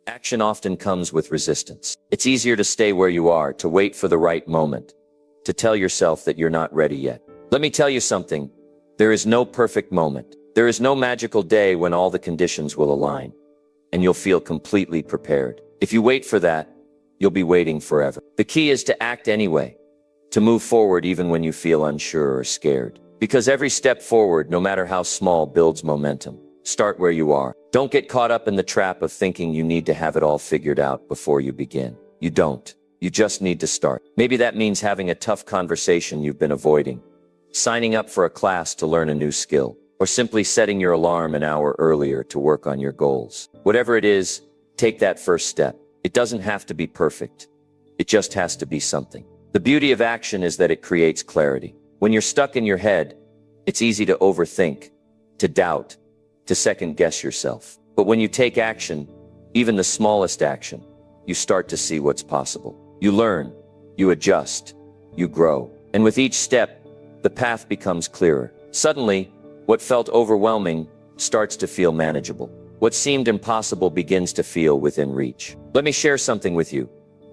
Action often comes with resistance. It's easier to stay where you are, to wait for the right moment, to tell yourself that you're not ready yet. Let me tell you something. There is no perfect moment. There is no magical day when all the conditions will align, and you'll feel completely prepared. If you wait for that, you'll be waiting forever. The key is to act anyway, to move forward even when you feel unsure or scared. Because every step forward, no matter how small, builds momentum. Start where you are. Don't get caught up in the trap of thinking you need to have it all figured out before you begin. You don't. You just need to start. Maybe that means having a tough conversation you've been avoiding, signing up for a class to learn a new skill, or simply setting your alarm an hour earlier to work on your goals. Whatever it is, take that first step. It doesn't have to be perfect. It just has to be something. The beauty of action is that it creates clarity. When you're stuck in your head, it's easy to overthink, to doubt, to second guess yourself. But when you take action, even the smallest action, you start to see what's possible. You learn, you adjust, you grow. And with each step, the path becomes clearer. Suddenly, what felt overwhelming starts to feel manageable. What seemed impossible begins to feel within reach. Let me share something with you.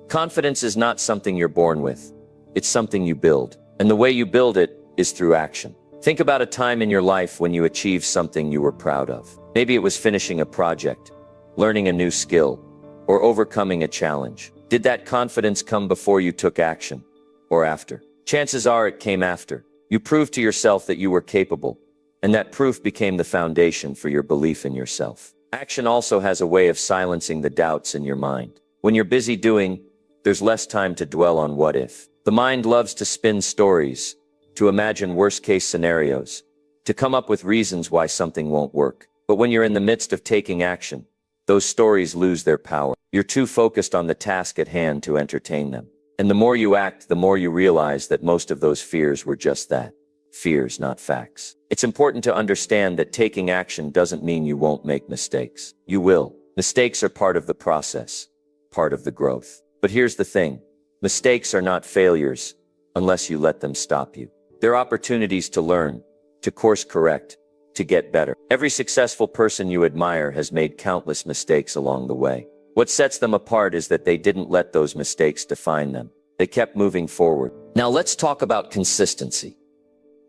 Confidence is not something you're born with. It's something you build. And the way you build it is through action. Think about a time in your life when you achieved something you were proud of. Maybe it was finishing a project, learning a new skill, or overcoming a challenge. Did that confidence come before you took action, or after? Chances are it came after. You proved to yourself that you were capable, and that proof became the foundation for your belief in yourself. Action also has a way of silencing the doubts in your mind. When you're busy doing, there's less time to dwell on what if. The mind loves to spin stories, to imagine worst-case scenarios, to come up with reasons why something won't work. But when you're in the midst of taking action, those stories lose their power. You're too focused on the task at hand to entertain them. And the more you act, the more you realize that most of those fears were just that. Fears, not facts. It's important to understand that taking action doesn't mean you won't make mistakes. You will. Mistakes are part of the process, part of the growth. But here's the thing. Mistakes are not failures unless you let them stop you. They're opportunities to learn, to course correct, to get better. Every successful person you admire has made countless mistakes along the way. What sets them apart is that they didn't let those mistakes define them. They kept moving forward. Now let's talk about consistency.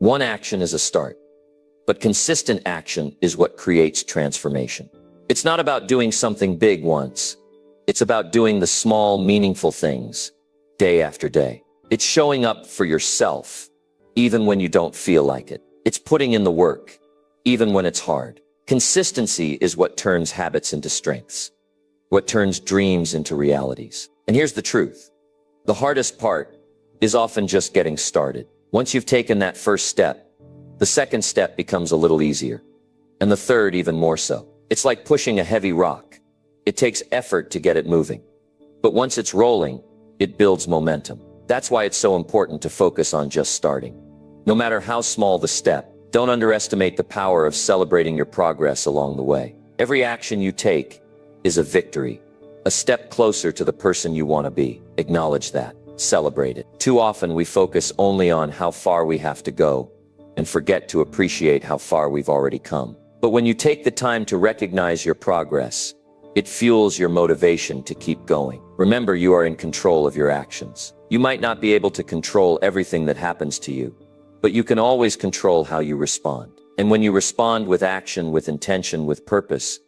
One action is a start, but consistent action is what creates transformation. It's not about doing something big once. It's about doing the small, meaningful things, day after day. It's showing up for yourself, even when you don't feel like it. It's putting in the work, even when it's hard. Consistency is what turns habits into strengths, what turns dreams into realities. And here's the truth. The hardest part is often just getting started. Once you've taken that first step, the second step becomes a little easier, and the third even more so. It's like pushing a heavy rock. It takes effort to get it moving. But once it's rolling, it builds momentum. That's why it's so important to focus on just starting. No matter how small the step, don't underestimate the power of celebrating your progress along the way. Every action you take is a victory, a step closer to the person you want to be. Acknowledge that. Celebrate it. Too often we focus only on how far we have to go and forget to appreciate how far we've already come. But when you take the time to recognize your progress, it fuels your motivation to keep going. Remember, you are in control of your actions. You might not be able to control everything that happens to you, but you can always control how you respond. And when you respond with action, with intention, with purpose,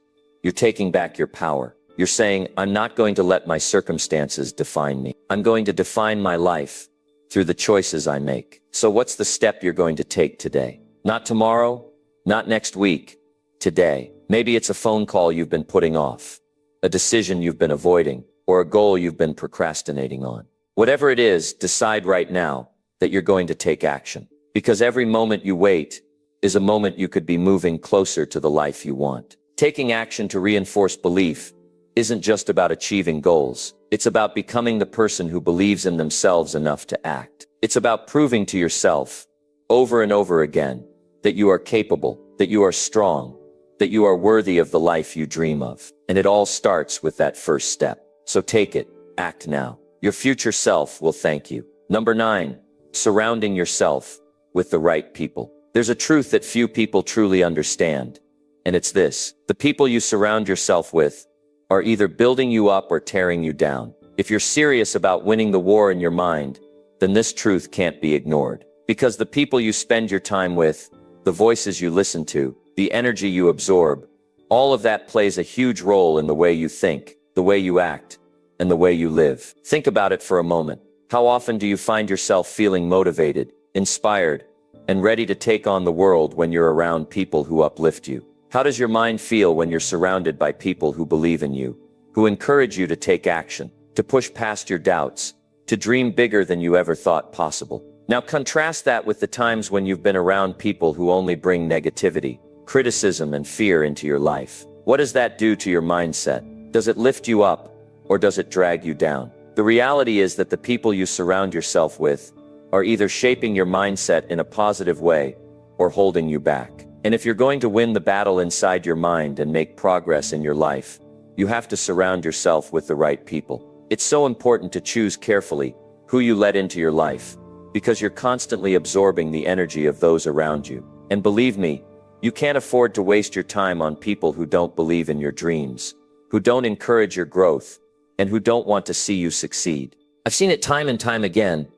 you're taking back your power. You're saying, I'm not going to let my circumstances define me. I'm going to define my life through the choices I make. So what's the step you're going to take today? Not tomorrow, not next week, today. Maybe it's a phone call you've been putting off, a decision you've been avoiding, or a goal you've been procrastinating on. Whatever it is, decide right now that you're going to take action. Because every moment you wait is a moment you could be moving closer to the life you want. Taking action to reinforce belief isn't just about achieving goals. It's about becoming the person who believes in themselves enough to act. It's about proving to yourself over and over again that you are capable, that you are strong, that you are worthy of the life you dream of. And it all starts with that first step. So take it, act now. Your future self will thank you. Number 9, surrounding yourself with the right people. There's a truth that few people truly understand, and it's this. The people you surround yourself with are either building you up or tearing you down. If you're serious about winning the war in your mind, then this truth can't be ignored. Because the people you spend your time with, the voices you listen to, the energy you absorb, all of that plays a huge role in the way you think, the way you act, and the way you live. Think about it for a moment. How often do you find yourself feeling motivated, inspired, and ready to take on the world when you're around people who uplift you? How does your mind feel when you're surrounded by people who believe in you, who encourage you to take action, to push past your doubts, to dream bigger than you ever thought possible? Now contrast that with the times when you've been around people who only bring negativity, criticism, and fear into your life. What does that do to your mindset? Does it lift you up, or does it drag you down? The reality is that the people you surround yourself with are either shaping your mindset in a positive way or holding you back. And if you're going to win the battle inside your mind and make progress in your life, you have to surround yourself with the right people. It's so important to choose carefully who you let into your life, because you're constantly absorbing the energy of those around you. And believe me, you can't afford to waste your time on people who don't believe in your dreams, who don't encourage your growth, and who don't want to see you succeed. I've seen it time and time again.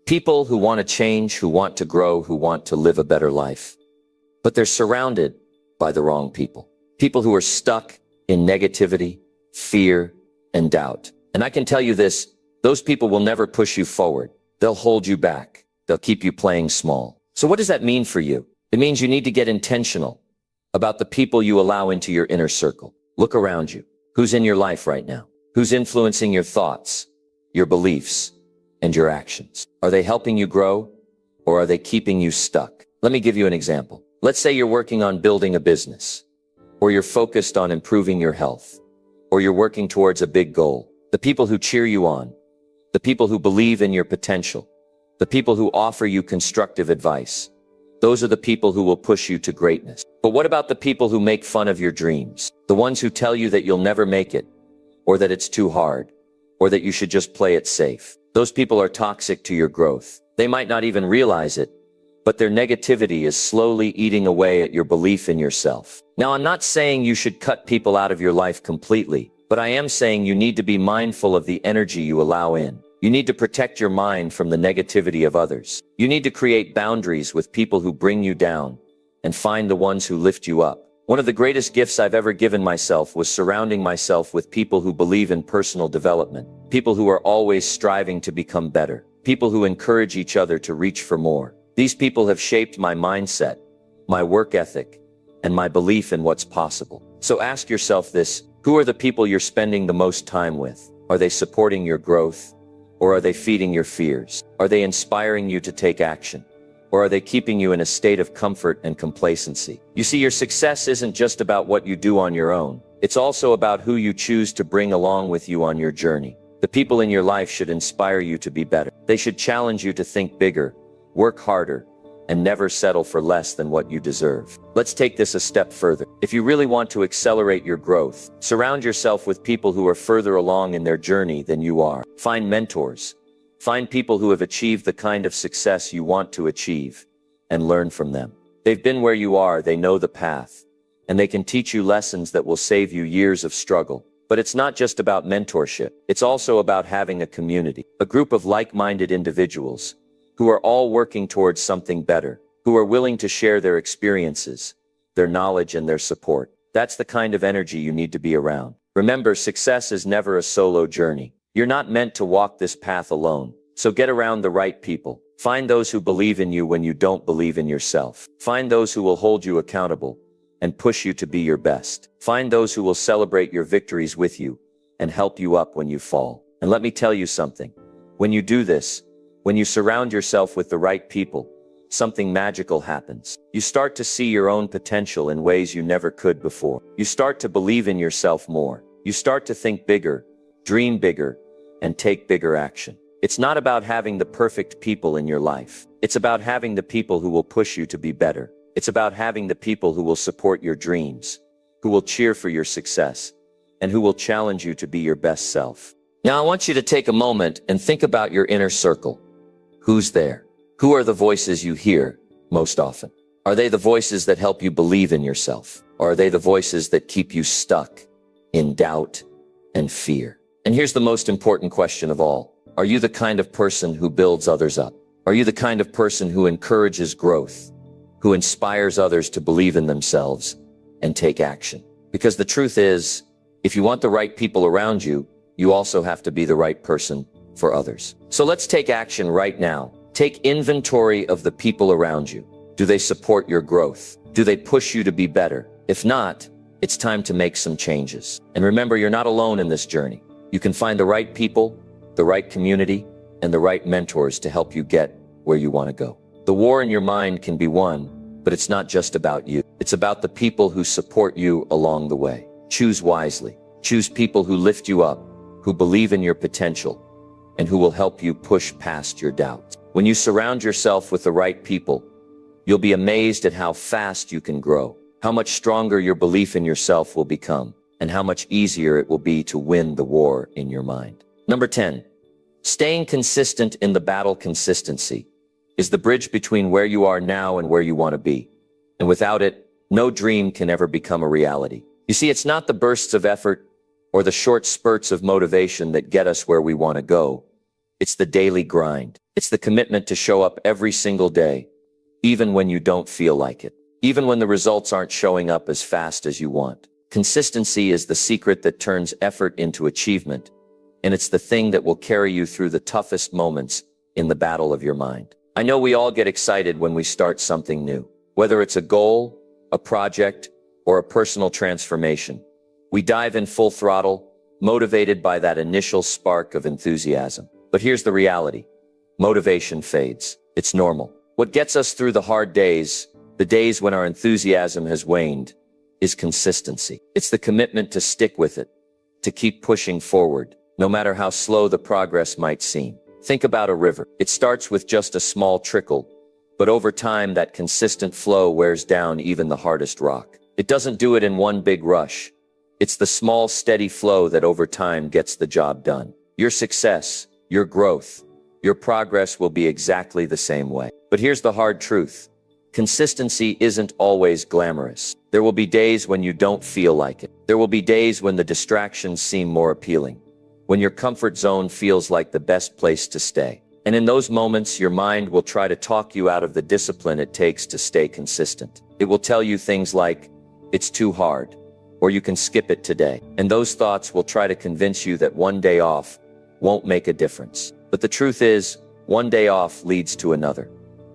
People who want to change, who want to grow, who want to live a better life. But they're surrounded by the wrong people. People who are stuck in negativity, fear, and doubt. And I can tell you this, those people will never push you forward. They'll hold you back. They'll keep you playing small. So what does that mean for you? It means you need to get intentional about the people you allow into your inner circle. Look around you. Who's in your life right now? Who's influencing your thoughts, your beliefs, and your actions? Are they helping you grow, or are they keeping you stuck? Let me give you an example. Let's say you're working on building a business, or you're focused on improving your health, or you're working towards a big goal. The people who cheer you on, the people who believe in your potential, the people who offer you constructive advice, those are the people who will push you to greatness. But what about the people who make fun of your dreams? The ones who tell you that you'll never make it, or that it's too hard, or that you should just play it safe. Those people are toxic to your growth. They might not even realize it, but their negativity is slowly eating away at your belief in yourself. Now, I'm not saying you should cut people out of your life completely, but I am saying you need to be mindful of the energy you allow in. You need to protect your mind from the negativity of others. You need to create boundaries with people who bring you down and find the ones who lift you up. One of the greatest gifts I've ever given myself was surrounding myself with people who believe in personal development, people who are always striving to become better, people who encourage each other to reach for more. These people have shaped my mindset, my work ethic, and my belief in what's possible. So ask yourself this, who are the people you're spending the most time with? Are they supporting your growth? Or are they feeding your fears? Are they inspiring you to take action? Or are they keeping you in a state of comfort and complacency? You see, your success isn't just about what you do on your own. It's also about who you choose to bring along with you on your journey. The people in your life should inspire you to be better. They should challenge you to think bigger, work harder, and never settle for less than what you deserve. Let's take this a step further. If you really want to accelerate your growth, surround yourself with people who are further along in their journey than you are. Find mentors. Find people who have achieved the kind of success you want to achieve, and learn from them. They've been where you are, they know the path, and they can teach you lessons that will save you years of struggle. But it's not just about mentorship. It's also about having a community, a group of like-minded individuals who are all working towards something better, who are willing to share their experiences, their knowledge, and their support. That's the kind of energy you need to be around. Remember, success is never a solo journey. You're not meant to walk this path alone. So get around the right people. Find those who believe in you when you don't believe in yourself. Find those who will hold you accountable and push you to be your best. Find those who will celebrate your victories with you and help you up when you fall. And let me tell you something. When you do this, when you surround yourself with the right people, something magical happens. You start to see your own potential in ways you never could before. You start to believe in yourself more. You start to think bigger, dream bigger, and take bigger action. It's not about having the perfect people in your life. It's about having the people who will push you to be better. It's about having the people who will support your dreams, who will cheer for your success, and who will challenge you to be your best self. Now I want you to take a moment and think about your inner circle. Who's there? Who are the voices you hear most often? Are they the voices that help you believe in yourself? Or are they the voices that keep you stuck in doubt and fear. And here's the most important question of all. Are you the kind of person who builds others up? Are you the kind of person who encourages growth, who inspires others to believe in themselves and take action? Because the truth is, if you want the right people around you, you also have to be the right person for others. So let's take action right now. Take inventory of the people around you. Do they support your growth? Do they push you to be better? If not, it's time to make some changes. And remember, you're not alone in this journey. You can find the right people, the right community, and the right mentors to help you get where you want to go. The war in your mind can be won, but it's not just about you. It's about the people who support you along the way. Choose wisely. Choose people who lift you up, who believe in your potential, and who will help you push past your doubts. When you surround yourself with the right people, you'll be amazed at how fast you can grow, how much stronger your belief in yourself will become, and how much easier it will be to win the war in your mind. Number 10, staying consistent in the battle. Consistency is the bridge between where you are now and where you want to be. And without it, no dream can ever become a reality. You see, it's not the bursts of effort or the short spurts of motivation that get us where we want to go. It's the daily grind. It's the commitment to show up every single day, even when you don't feel like it, even when the results aren't showing up as fast as you want. Consistency is the secret that turns effort into achievement, and it's the thing that will carry you through the toughest moments in the battle of your mind. I know we all get excited when we start something new, whether it's a goal, a project, or a personal transformation. We dive in full throttle, motivated by that initial spark of enthusiasm. But here's the reality. Motivation fades. It's normal. What gets us through the hard days, the days when our enthusiasm has waned, is consistency. It's the commitment to stick with it, to keep pushing forward, no matter how slow the progress might seem. Think about a river. It starts with just a small trickle, but over time that consistent flow wears down even the hardest rock. It doesn't do it in one big rush. It's the small, steady flow that over time gets the job done. Your success, your growth, your progress will be exactly the same way. But here's the hard truth. Consistency isn't always glamorous. There will be days when you don't feel like it. There will be days when the distractions seem more appealing, when your comfort zone feels like the best place to stay. And in those moments, your mind will try to talk you out of the discipline it takes to stay consistent. It will tell you things like, it's too hard, or you can skip it today. And those thoughts will try to convince you that one day off won't make a difference. But the truth is, one day off leads to another,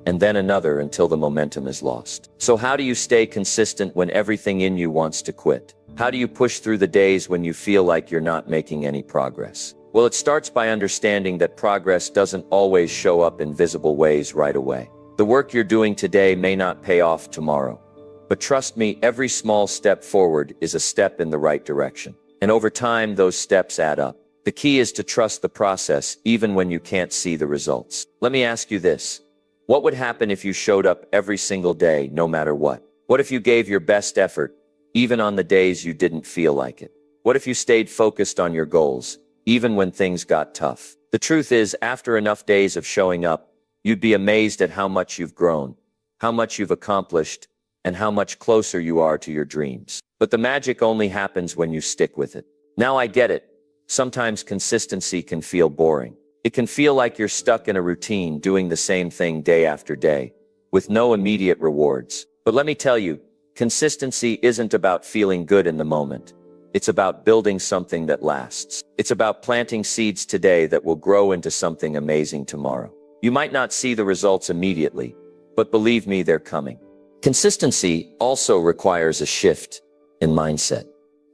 and then another until the momentum is lost. So how do you stay consistent when everything in you wants to quit? How do you push through the days when you feel like you're not making any progress? Well, it starts by understanding that progress doesn't always show up in visible ways right away. The work you're doing today may not pay off tomorrow. But trust me, every small step forward is a step in the right direction. And over time, those steps add up. The key is to trust the process, even when you can't see the results. Let me ask you this. What would happen if you showed up every single day, no matter what? What if you gave your best effort, even on the days you didn't feel like it? What if you stayed focused on your goals, even when things got tough? The truth is, after enough days of showing up, you'd be amazed at how much you've grown, how much you've accomplished, and how much closer you are to your dreams. But the magic only happens when you stick with it. Now I get it. Sometimes consistency can feel boring. It can feel like you're stuck in a routine doing the same thing day after day, with no immediate rewards. But let me tell you, consistency isn't about feeling good in the moment. It's about building something that lasts. It's about planting seeds today that will grow into something amazing tomorrow. You might not see the results immediately, but believe me, they're coming. Consistency also requires a shift in mindset.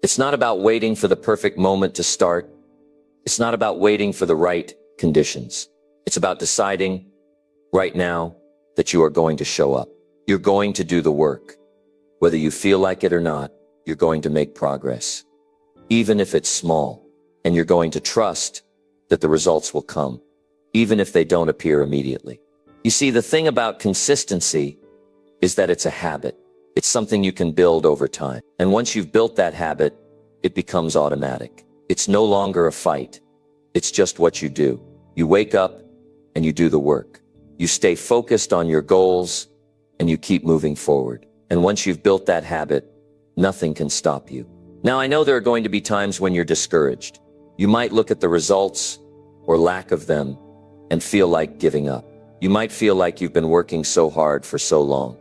It's not about waiting for the perfect moment to start. It's not about waiting for the right conditions. It's about deciding right now that you are going to show up. You're going to do the work. Whether you feel like it or not, you're going to make progress, even if it's small, and you're going to trust that the results will come, even if they don't appear immediately. You see, the thing about consistency is that it's a habit. It's something you can build over time. And once you've built that habit, it becomes automatic. It's no longer a fight. It's just what you do. You wake up and you do the work. You stay focused on your goals and you keep moving forward. And once you've built that habit, nothing can stop you. Now, I know there are going to be times when you're discouraged. You might look at the results or lack of them and feel like giving up. You might feel like you've been working so hard for so long,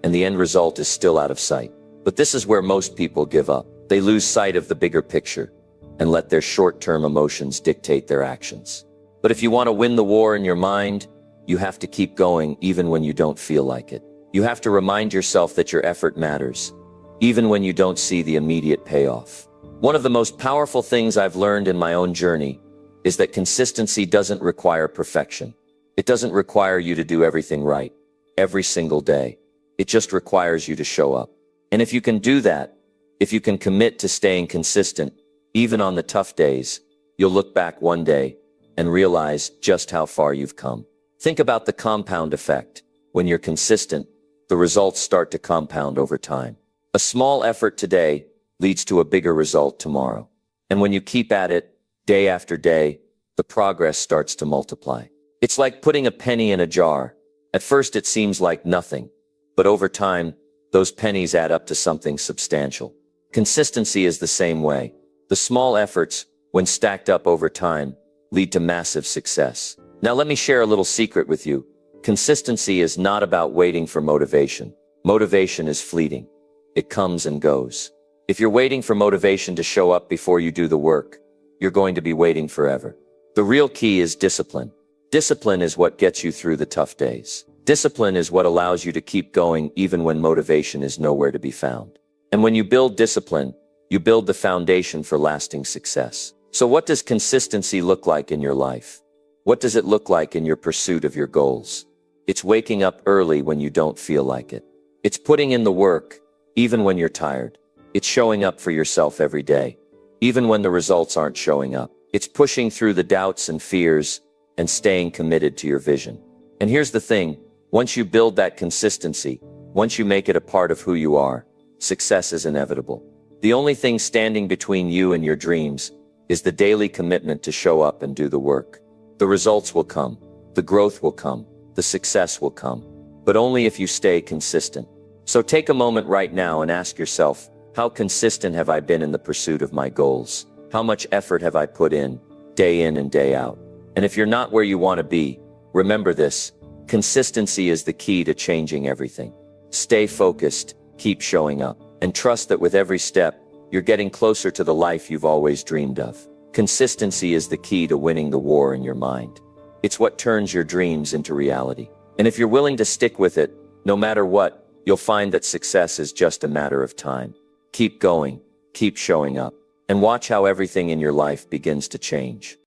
and the end result is still out of sight. But this is where most people give up. They lose sight of the bigger picture and let their short-term emotions dictate their actions. But if you want to win the war in your mind, you have to keep going even when you don't feel like it. You have to remind yourself that your effort matters, even when you don't see the immediate payoff. One of the most powerful things I've learned in my own journey is that consistency doesn't require perfection. It doesn't require you to do everything right every single day. It just requires you to show up. And if you can do that, if you can commit to staying consistent, even on the tough days, you'll look back one day and realize just how far you've come. Think about the compound effect. When you're consistent, the results start to compound over time. A small effort today leads to a bigger result tomorrow. And when you keep at it, day after day, the progress starts to multiply. It's like putting a penny in a jar. At first it seems like nothing, but over time, those pennies add up to something substantial. Consistency is the same way. The small efforts, when stacked up over time, lead to massive success. Now let me share a little secret with you. Consistency is not about waiting for motivation. Motivation is fleeting. It comes and goes. If you're waiting for motivation to show up before you do the work, you're going to be waiting forever. The real key is discipline. Discipline is what gets you through the tough days. Discipline is what allows you to keep going even when motivation is nowhere to be found. And when you build discipline, you build the foundation for lasting success. So what does consistency look like in your life? What does it look like in your pursuit of your goals? It's waking up early when you don't feel like it. It's putting in the work, even when you're tired. It's showing up for yourself every day, even when the results aren't showing up. It's pushing through the doubts and fears and staying committed to your vision. And here's the thing, once you build that consistency, once you make it a part of who you are, success is inevitable. The only thing standing between you and your dreams is the daily commitment to show up and do the work. The results will come, the growth will come, the success will come, but only if you stay consistent. So take a moment right now and ask yourself, how consistent have I been in the pursuit of my goals? How much effort have I put in and day out? And if you're not where you want to be, remember this, consistency is the key to changing everything. Stay focused, keep showing up, and trust that with every step, you're getting closer to the life you've always dreamed of. Consistency is the key to winning the war in your mind. It's what turns your dreams into reality. And if you're willing to stick with it, no matter what, you'll find that success is just a matter of time. Keep going, keep showing up, and watch how everything in your life begins to change.